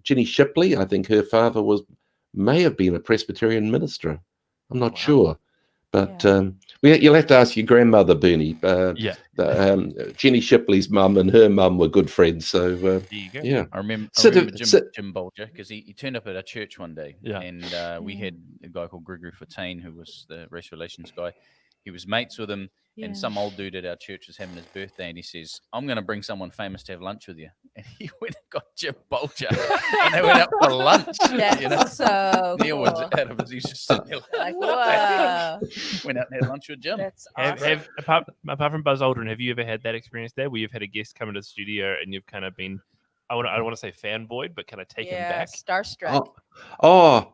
Jenny Shipley. I think her father may have been a Presbyterian minister. I'm not sure. But You'll have to ask your grandmother, Bernie. Yeah. Jenny Shipley's mum and her mum were good friends. So There you go. yeah. I remember Sit- Jim Bolger, because he turned up at our church one day, Yeah. and we had a guy called Gregory Fontaine, who was the race relations guy. He was mates with him, and some old dude at our church was having his birthday, and he says, "I'm going to bring someone famous to have lunch with you." And he went and got Jim Bolger, and they went out for lunch. That's so Neil was cool. out of his. He was just sitting there Like, whoa. went out and had lunch with Jim. That's awesome. Have apart from Buzz Aldrin, have you ever had that experience there where you've had a guest come into the studio and you've kind of been, I don't want to say fanboyed, but kind of taken back? Starstruck. No,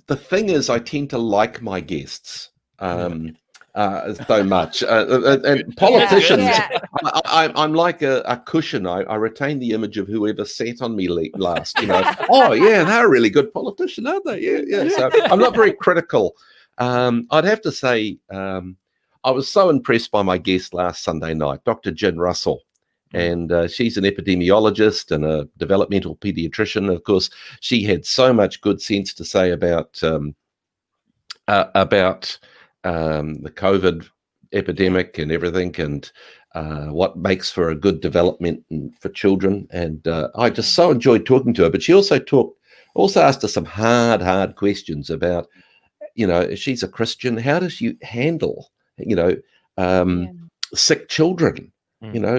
the thing is, I tend to like my guests so much. And politicians, Yeah. I'm like a cushion. I retain the image of whoever sat on me last. Oh yeah, they're a really good politician, aren't they? Yeah. So I'm not very critical. I'd have to say I was so impressed by my guest last Sunday night, Dr. Jen Russell. And she's an epidemiologist and a developmental pediatrician. Of course, she had so much good sense to say about the COVID epidemic and everything, and what makes for a good development for children. And I just so enjoyed talking to her. But she also asked her some hard questions about, if she's a Christian, how does she handle, sick children?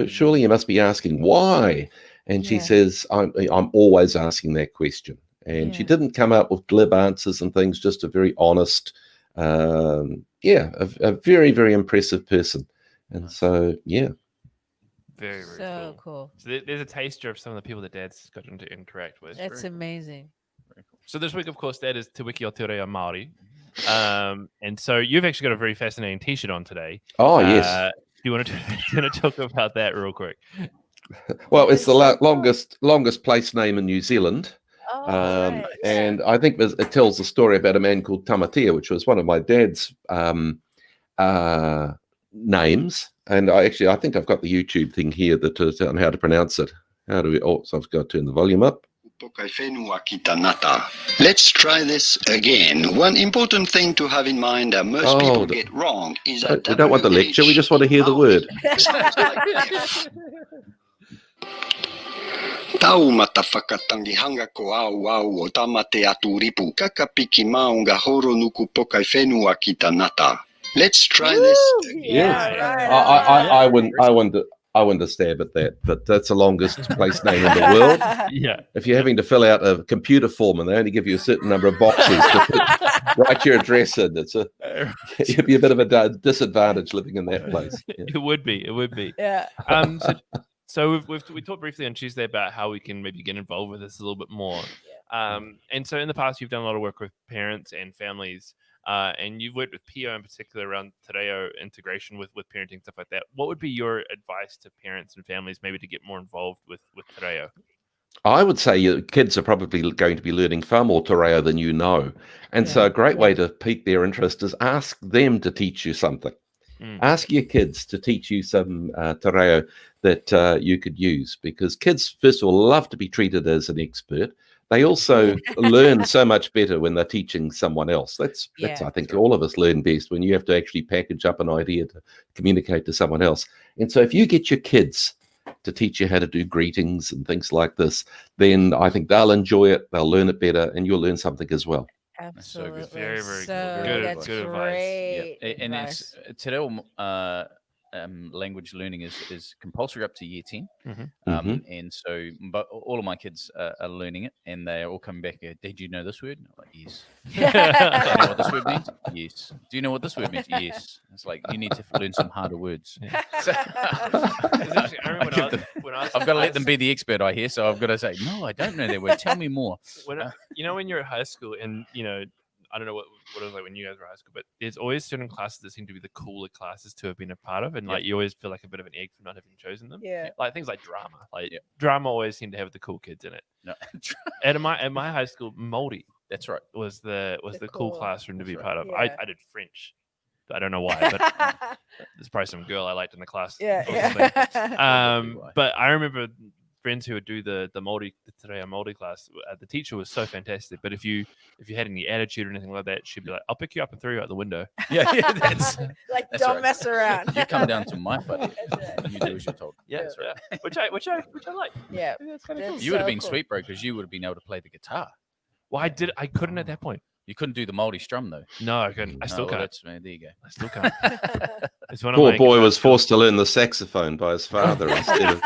Surely you must be asking why. And she says, I'm always asking that question. And she didn't come up with glib answers and things, just a very honest, a very, very impressive person. And so, yeah. Very, very So cool. So there's a taster of some of the people that Dad's gotten to interact with. That's amazing. So this week, of course, Dad is Te Wiki o Te Reo Māori. And so you've actually got a very fascinating T-shirt on today. Oh, yes. Do you want to talk about that real quick? Well, it's the longest place name in New Zealand. Right. And I think it tells the story about a man called Tamatea, which was one of my dad's names. And I think I've got the YouTube thing here on how to pronounce it. So I've got to turn the volume up. Let's try this again. One important thing to have in mind that most people get wrong is that we don't want the lecture, we just want to hear the word. Taumata whakatangi hanga ko au o tamate atu ripu kakapiki maunga horo nuku pokai whenua ki tanata. Let's try this again. Yeah. I wouldn't have stabbed at that, but that's the longest place name in the world. Yeah. If you're having to fill out a computer form and they only give you a certain number of boxes to write your address in, it'd be a bit of a disadvantage living in that place. Yeah. It would be. Yeah. So we talked briefly on Tuesday about how we can maybe get involved with this a little bit more. And so in the past, you've done a lot of work with parents and families. And you've worked with PO in particular around Te Reo integration with parenting, stuff like that. What would be your advice to parents and families maybe to get more involved with Te Reo? I would say your kids are probably going to be learning far more Te Reo than you know. And so a great way to pique their interest is ask them to teach you something. Ask your kids to teach you some Te Reo that you could use, because kids, first of all, love to be treated as an expert. They also learn so much better when they're teaching someone else. That's I think all of us learn best when you have to actually package up an idea to communicate to someone else. And so if you get your kids to teach you how to do greetings and things like this, then I think they'll enjoy it, they'll learn it better, and you'll learn something as well. Absolutely. So very, very so good. That's Good great. Yep. And it's Te Reo language learning is compulsory up to year 10. And so, but all of my kids are learning it, and they're all coming back. Did you know this word? I'm like, yes. Do you know what this word means? Yes. Do you know what this word means? Yes. It's like, you need to learn some harder words. So, I remember I've got to let them be the expert, I hear. So I've got to say, no, I don't know that word. Tell me more. When you're at high school, and I don't know what it was like when you guys were in high school, but there's always certain classes that seem to be the cooler classes to have been a part of, and like you always feel like a bit of an egg for not having chosen them. Yeah. Like things like drama. Drama always seemed to have the cool kids in it. No. At my high school, Māori, that's right, was the cool classroom to be part of. Yeah. I did French. I don't know why, but there's probably some girl I liked in the class. Yeah. But I remember friends who would do the Māori class. The teacher was so fantastic, but if you had any attitude or anything like that, she'd be like, "I'll pick you up and throw you out the window." Yeah, that's Like, That's don't right. mess around. you come down to my flat. That's right. You do as you're told. Yeah, That's right. yeah. Which I like. Yeah. That's kind of cool. That's You would have so been cool. sweet, bro, because you would have been able to play the guitar. Well, I couldn't at that point. You couldn't do the Māori strum though. No, I couldn't. I still well, can't. there you go. I still can't. It's one of Poor my boy guitar was skills. forced to learn the saxophone by his father instead of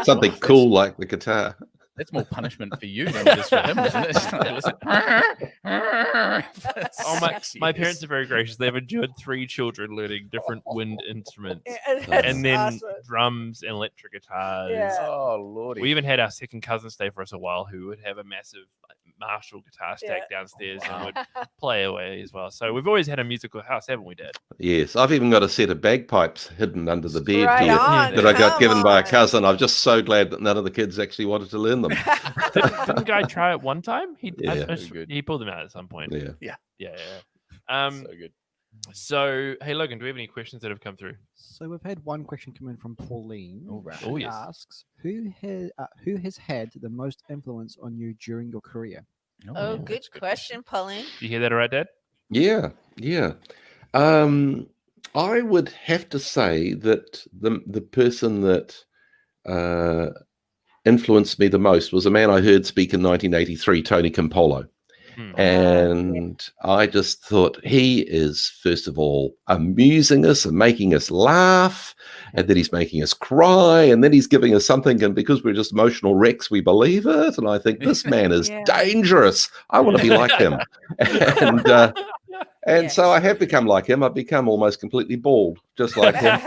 something cool like the guitar. That's more punishment for you than it is for him, isn't it? It's like, listen. Oh, my parents are very gracious. They've endured 3 children learning different wind instruments, That's and then awesome. drums and electric guitars. Yeah. Oh lordy. We even had our second cousin stay for us a while, who would have a massive Marshall guitar stack Yeah. downstairs and would play away as well. So we've always had a musical house, haven't we, Dad? Yes, I've even got a set of bagpipes hidden under the bed Right here on, that I got come given by a on. cousin. I'm just so glad that none of the kids actually wanted to learn them. Didn't Guy try it one time? Yeah. I Good. he pulled them out at some point. Yeah. Yeah. so good. So, hey, Logan, do we have any questions that have come through? So we've had one question come in from Pauline. All right. Oh, She yes. asks, who has had the most influence on you during your career? Oh, yeah, good that's a question, Pauline. Do you hear that all right, Dad? Yeah. I would have to say that the person that influenced me the most was a man I heard speak in 1983, Tony Campolo. And I just thought he is, first of all, amusing us and making us laugh, and then he's making us cry, and then he's giving us something, and because we're just emotional wrecks, we believe it. And I think this man is Yeah. dangerous. I want to be like him. And so I have become like him. I've become almost completely bald, just like him.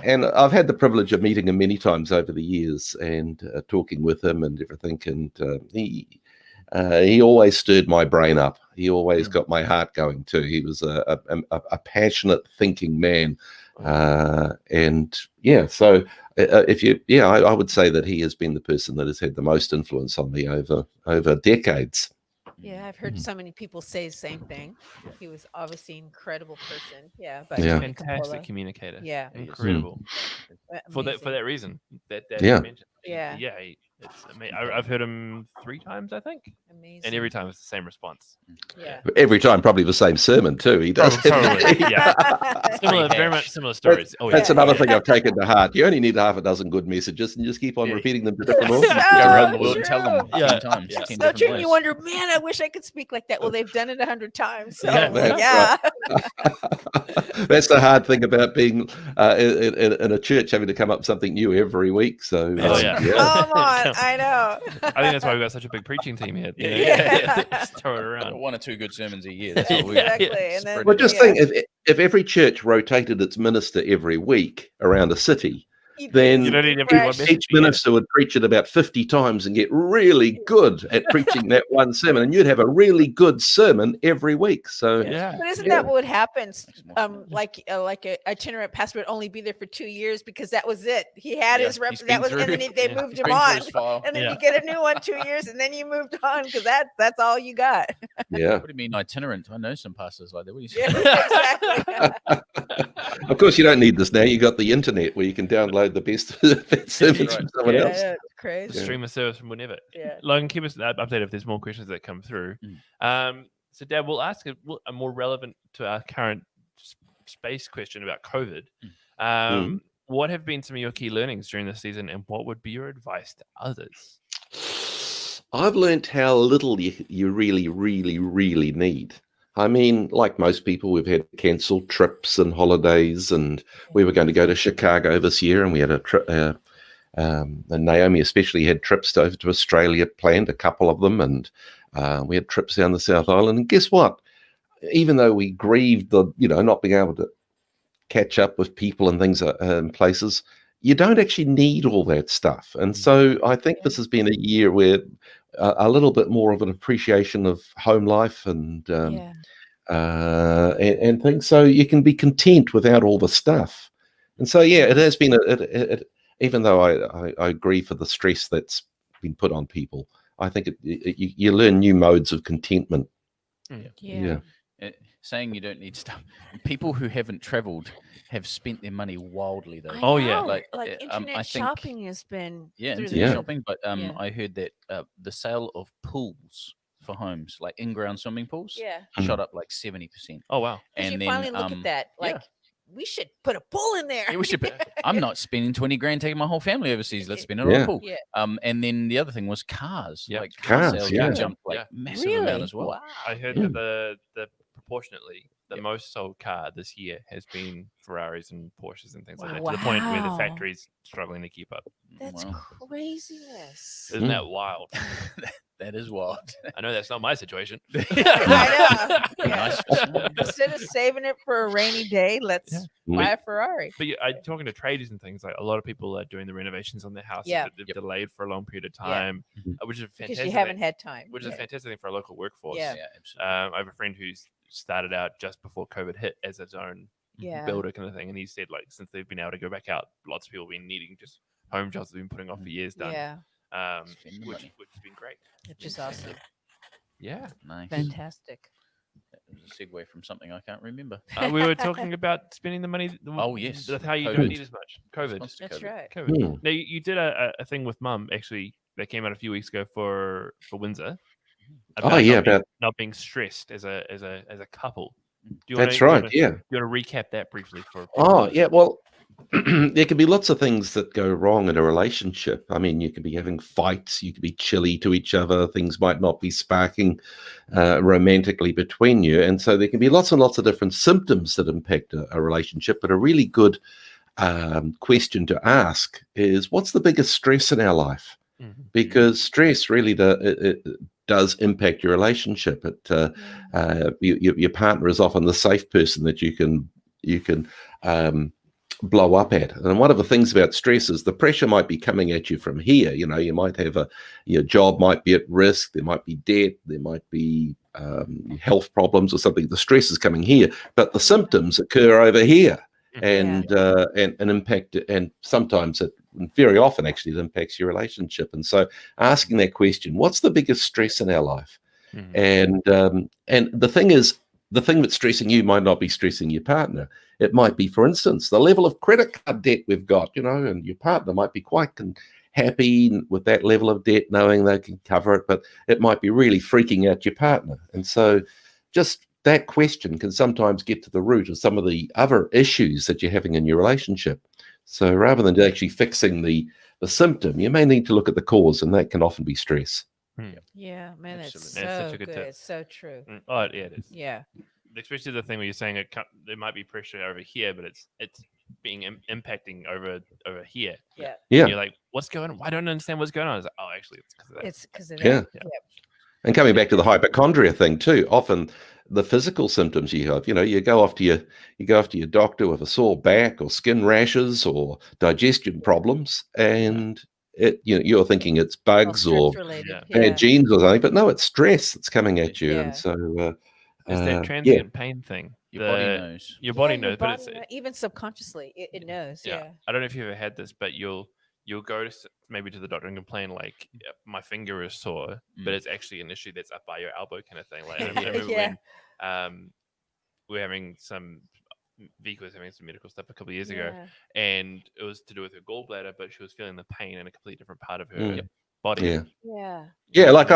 And I've had the privilege of meeting him many times over the years and talking with him and everything. And he always stirred my brain up. He always got my heart going too. He was a passionate thinking man. And yeah, so I would say that he has been the person that has had the most influence on me over decades. Yeah, I've heard so many people say the same thing. He was obviously an incredible person. Yeah, but Yeah. Tony Fantastic Coppola, communicator. Yeah, Incredible. For amazing. that reason that Yeah. you mentioned. Yeah. It's amazing. I've heard him 3 times, I think, Amazing. and every time it's the same response. Yeah. Every time, probably the same sermon too. He does. Probably, yeah. Similar, very much similar stories. That's yeah. another thing I've taken to heart. You only need half a dozen good messages, and just keep on Yeah. repeating them to different audiences. So Go around the world and tell them true. 10 times. Yeah. 10 So different true. And you ways. wonder, man, I wish I could speak like that. Well, they've done it 100 times. So Yeah, that's yeah. That's the hard thing about being in a church, having to come up with something new every week. So Oh, yeah. Come on, I know. I think that's why we've got such a big preaching team here. You know, Yeah. Just throw it around. 1 or 2 good sermons a year. That's what we Exactly. And then, Well, just yeah. think if every church rotated its minister every week around a city, then You don't need every one Fresh. message. each minister would preach it about 50 times and get really good at preaching that one sermon, and you'd have a really good sermon every week. So Yeah. But isn't Yeah. that what would happen? more Like a itinerant pastor would only be there for 2 years because that was it. He had his rep. he's That been was, and then through- they Yeah. moved He's him been through on, his file. and then Yeah. you get a new one 2 years, and then you moved on because that's all you got. yeah, What do you mean itinerant? I know some pastors like that. What do you say? Yeah, exactly. of course you don't need this now. You got the internet where you can download the best sermons from someone Yeah, else. it's crazy. Stream a service from whenever. Yeah. Logan, keep us updated if there's more questions that come through. So, Dad, we'll ask a more relevant to our current space question about COVID. What have been some of your key learnings during this season, and what would be your advice to others? I've learned how little you really, really, really need. I mean, like most people, we've had cancelled trips and holidays, and we were going to go to Chicago this year, and we had a trip. And Naomi especially had trips over to Australia planned, a couple of them, and we had trips down the South Island. And guess what? Even though we grieved the, not being able to catch up with people and things in places, you don't actually need all that stuff. And so I think this has been a year where a little bit more of an appreciation of home life and things, so you can be content without all the stuff. And so it has been even though I agree for the stress that's been put on people, I think you learn new modes of contentment. Yeah. saying you don't need stuff. People who haven't travelled have spent their money wildly, though. I Oh, yeah. know, Like, like I internet think- shopping has been Yeah, through internet the shopping. But Yeah. I heard that the sale of pools for homes, like in-ground swimming pools, Yeah, shot up like 70%. Oh wow. because you And then finally look at that. yeah. Like, we should put a pool in there. Yeah, we should. I'm not spending 20 grand taking my whole family overseas. Let's spend it on Yeah. a pool. Yeah. And then the other thing was cars. Yep. Like car Cars, sales yeah. jumped like Yeah. massive Really? amount as well. Wow. I heard Yeah. that the proportionately the Yep. most sold car this year has been Ferraris and Porsches and things like that, to the point where the Wow. factory's struggling to keep up. That's Wow. craziness. Isn't that wild? That is wild. I know that's not my situation. I know. Nice for some. Instead of saving it for a rainy day, let's Yeah. buy a Ferrari. But talking to traders and things, like a lot of people are doing the renovations on their houses Yeah. that they've Yep. delayed for a long period of Yeah. time, Mhm. which is a Because fantastic. you haven't had time. which is a Yeah. fantastic thing for a local workforce. Yeah. Yeah, absolutely. I have a friend who's started out just before COVID hit as his own Yeah. builder kind of thing, and he said like since they've been able to go back out, lots of people have been needing just home jobs they've been putting off for years done. Yeah. Spend the Which money. has been great. Which is awesome. Yeah. Nice. Fantastic. That was a segue from something I can't remember. We were talking about spending the money. Oh, yes. That's how you COVID. don't need as much. COVID. Response to That's COVID. right. COVID. Hmm. Now you did a thing with Mum actually that came out a few weeks ago for Windsor. Oh, yeah, not being stressed as a couple. Do you That's wanna, right. Yeah. You want to recap that briefly for? people Oh, listening? yeah. Well, there can be lots of things that go wrong in a relationship. I mean, you could be having fights, you could be chilly to each other, things might not be sparking romantically between you. And so there can be lots and lots of different symptoms that impact a relationship. But a really good question to ask is, what's the biggest stress in our life? Mhm. Because stress really it does impact your relationship. Your partner is often the safe person that you can blow up at. And one of the things about stress is the pressure might be coming at you from here. You know, you might have your job might be at risk. There might be debt. There might be health problems or something. The stress is coming here, but the symptoms occur over here. And impact, and sometimes very often actually it impacts your relationship. And so asking that question, what's the biggest stress in our life? Mhm. And the thing is, the thing that's stressing you might not be stressing your partner. It might be, for instance, the level of credit card debt we've got, you know, and your partner might be quite happy with that level of debt, knowing they can cover it, but it might be really freaking out your partner. And so just that question can sometimes get to the root of some of the other issues that you're having in your relationship. So rather than actually fixing the symptom, you may need to look at the cause, and that can often be stress. Yeah, man, that's Absolutely. That's such so a good good. tip. It's so true. Oh, yeah, it is. Yeah. Especially the thing where you're saying there might be pressure over here, but it's being impacting over here. Yeah. Yeah. And you're like, what's going on? I don't understand what's going on. It's like, oh, actually, it's because of that. It's because of Yeah. that. Yeah. And coming back to the hypochondria thing too, often the physical symptoms you have, you know, you go off to your doctor with a sore back or skin rashes or digestion problems, and you're thinking it's All bugs stress or related. Yeah. Yeah. bad genes or something, but no, it's stress that's coming at you. Yeah. And so It's that yeah. transient pain thing. Your body knows. Your body Yeah, knows, but it's even subconsciously, it knows. Yeah. I don't know if you've ever had this, but you'll go to maybe to the doctor and complain like, "Yeah, my finger is sore, but it's actually an issue that's up by your elbow kind of thing. Like I remember Yeah. when we were having Vika was having some medical stuff a couple of years ago, Yeah. and it was to do with her gallbladder, but she was feeling the pain in a completely different part of her Mm. body. Yeah. Yeah. Yeah, like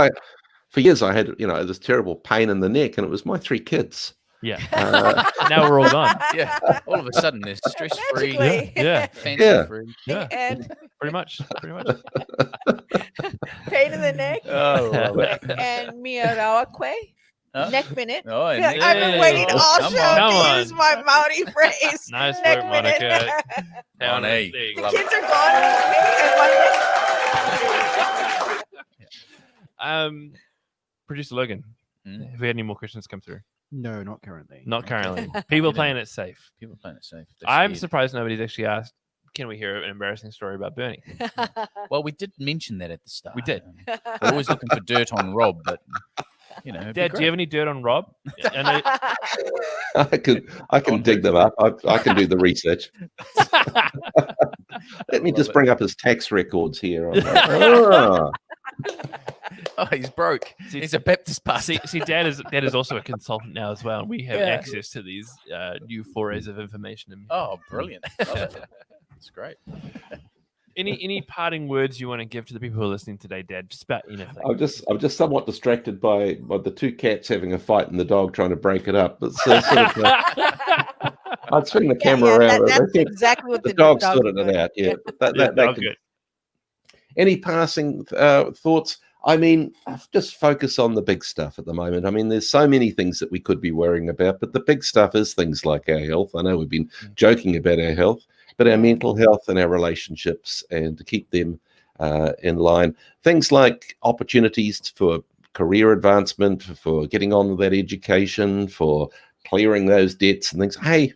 for years I had, this terrible pain in the neck, and it was my 3 kids. Yeah. Uh, Now we're all gone. Yeah. All of a sudden, there's stress free, Magically. Yeah. fancy Yeah. free. Yeah. And Pretty much. pain in the neck. Oh, love it. And Miarawa Huh? neck minute. Oh, and Yeah, neck I've been minute. waiting Oh, all come show on. Come to on. use my Maori phrase. Nice Neck work, minute. Monica. Down Hey, there you The go. kids are gone. And Producer Logan, Mm. have we had any more questions come through? No, not currently. Not currently. People playing it safe. People playing it safe. They're I'm scared. surprised nobody's actually asked, can we hear an embarrassing story about Bernie? Well, we did mention that at the start. We did. We're always looking for dirt on Rob, but it'd be Dad, do you have any dirt on Rob? I know- I can dig them up. I can do the research. Let me love just it. bring up his tax records here. Ah. Oh, he's broke. See- He's a Baptist pastor. See, Dad is also a consultant now as well, and we have Yeah. access to these new forays of information. And Oh, brilliant. That's great. any parting words you want to give to the people who are listening today, Dad? Just about anything. I'm just somewhat distracted by the two cats having a fight and the dog trying to break it up. It's I'd swing the camera around. That's I think exactly what the the dog dog sorted is it doing. out. Yeah, Yeah, that oh, can- good. Any passing thoughts? I mean, just focus on the big stuff at the moment. I mean, there's so many things that we could be worrying about, but the big stuff is things like our health. I know we've been joking about our health, but our mental health and our relationships, and to keep them in line. Things like opportunities for career advancement, for getting on with that education, for clearing those debts and things. Hey,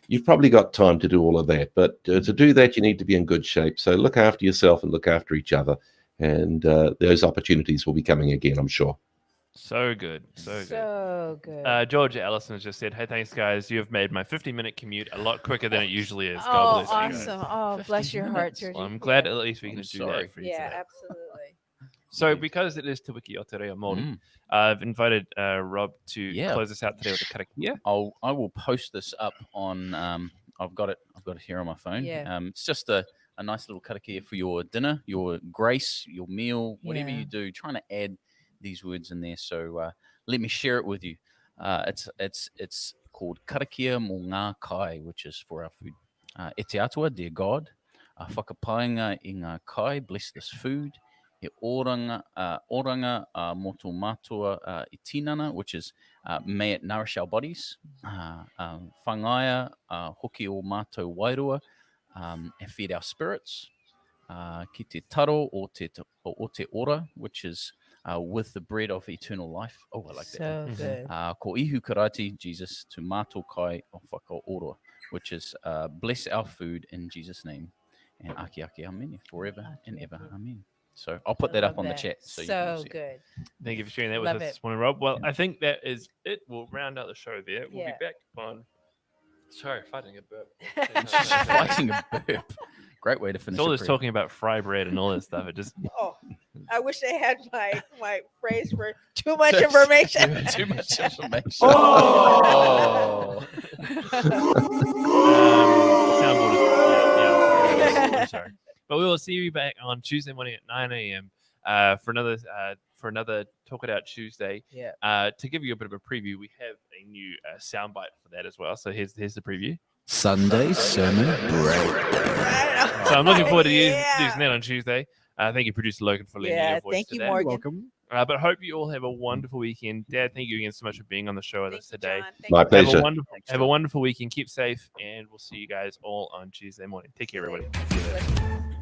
you've probably got time to do all of that, but to do that, you need to be in good shape. So look after yourself and look after each other, and those opportunities will be coming again, I'm sure. So good. So good. So good. George Allison has just said, "Hey, thanks, guys. You have made my 50-minute commute a lot quicker than it usually is. Oh, God bless you guys." awesome. Oh, bless your heart, minutes. Georgie. Well, I'm glad Yeah. at least we I'm can do sorry. that for you Yeah, today. absolutely. So, because it is Te Wiki o Te Reo Māori, Mm. I've invited Rob to Yeah. close us out today with a karakia. I will post this up on. I've got it here on my phone. Yeah. It's just a nice little karakia for your dinner, your grace, your meal, whatever Yeah. you do. Trying to add these words in there. So let me share it with you. It's called karakia mo ngā kai, which is for our food. E te atua, dear God, whakapaenga I ngā kai, bless this food. He oranga mo tō mātua I tinana, which is may it nourish our bodies. Whangaia hoki o mātou wairua, and feed our spirits. Ki te taro o te ora, which is with the bread of eternal life. Oh, I like that. So good. Ko ihu karati, Jesus, to mātou kai o whakaoro, which is bless our food in Jesus' name. And aki aki amen, forever and ever. Amen. So I'll put I that up love on the that. chat. So you So can see it. good. Thank you for sharing that with Love us it. this morning, Rob. Well, I think that is it. We'll round out the show there. We'll Yeah. be back on. Sorry, fighting a burp. Fighting a burp. Great way to finish. It's all a this prayer. talking about fry bread and all this stuff. It just Oh, I wish I had my phrase for too much information. Too much information. Oh. soundboard is I'm sorry. But we will see you back on Tuesday morning at 9 a.m. For another Talk It Out Tuesday. Yeah. To give you a bit of a preview, we have a new soundbite for that as well. So here's the preview. Sunday sermon break. So I'm looking forward to Yeah. using that on Tuesday. Thank you, producer Logan, for lending Yeah, your voice thank to you, that. Morgan. Welcome. But hope you all have a wonderful weekend. Dad, thank you again so much for being on the show with Thank us you, today. John. Thank My you. pleasure. Have a wonderful weekend. Keep safe, and we'll see you guys all on Tuesday morning. Take care, everybody. Bless you.